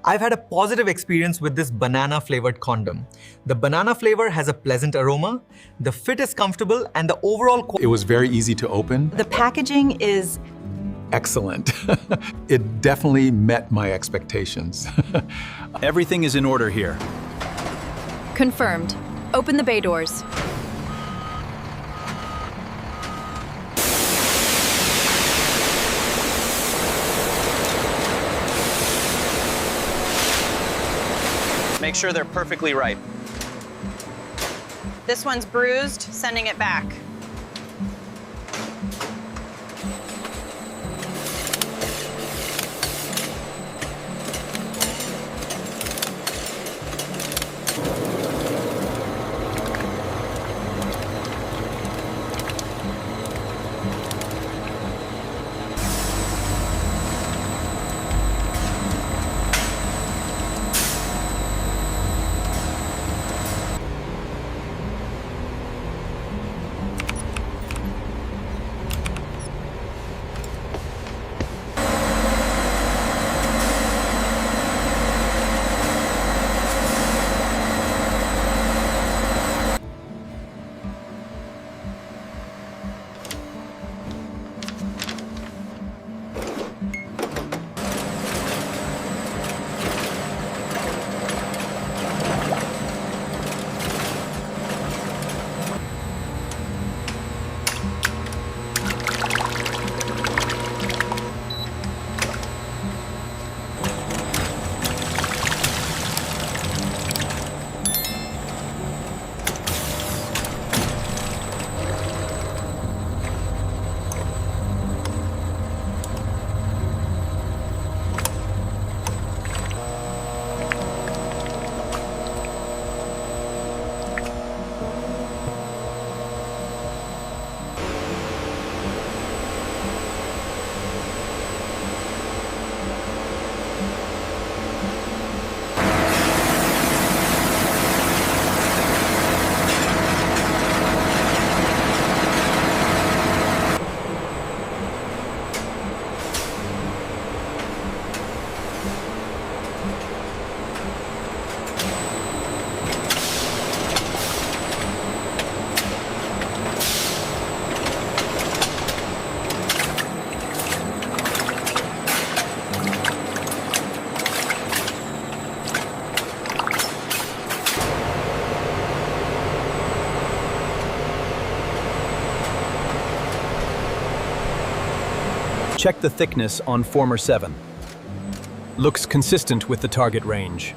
I've had a positive experience with this banana flavored condom. The banana flavor has a pleasant aroma, the fit is comfortable, and the overall It was very easy to open. The packaging is Excellent. It definitely met my expectations. Everything is in order here. Confirmed. Open the bay doors. Make sure they're perfectly ripe. This one's bruised, sending it back. Check the thickness on former 7. Looks consistent with the target range.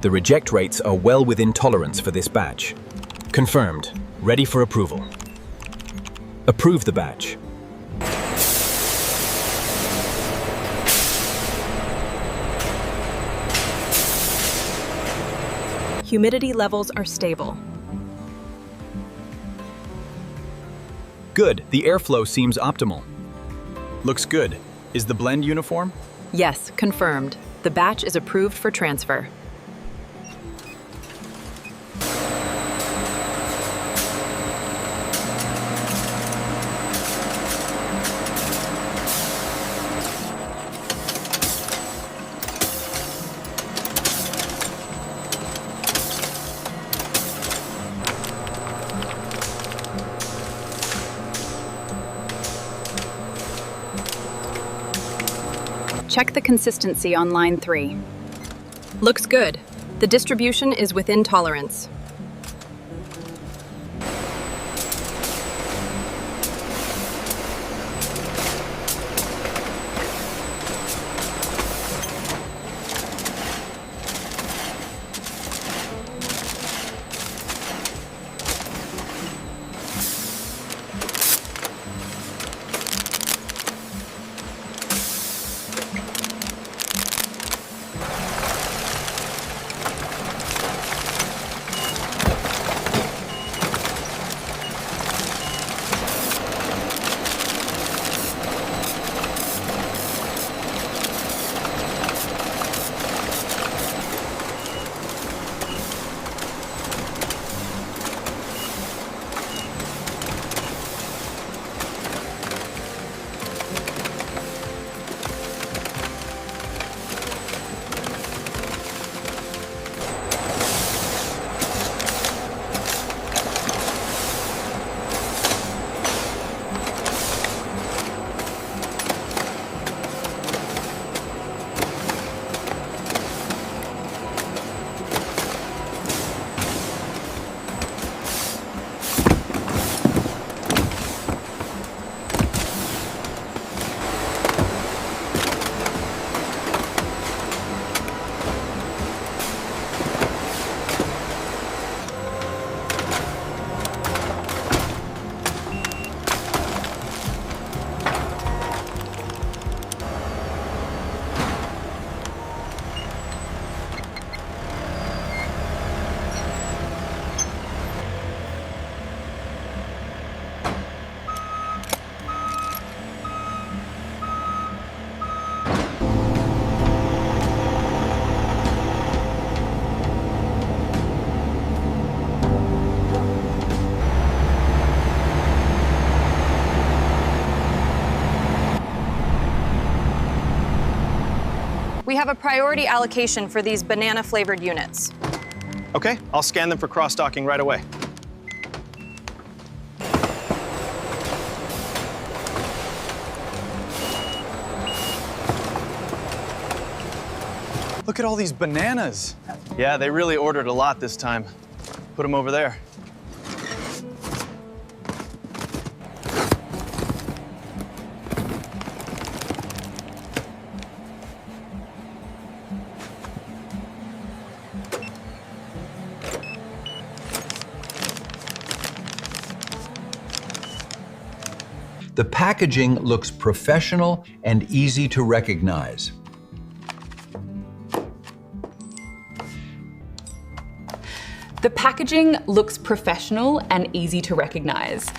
The reject rates are well within tolerance for this batch. Confirmed. Ready for approval. Approve the batch. Humidity levels are stable. Good. The airflow seems optimal. Looks good. Is the blend uniform? Yes, confirmed. The batch is approved for transfer. Check the consistency on line 3. Looks good. The distribution is within tolerance. We have a priority allocation for these banana-flavored units. Okay, I'll scan them for cross-docking right away. Look at all these bananas. Yeah, they really ordered a lot this time. Put them over there. The packaging looks professional and easy to recognize. The packaging looks professional and easy to recognize.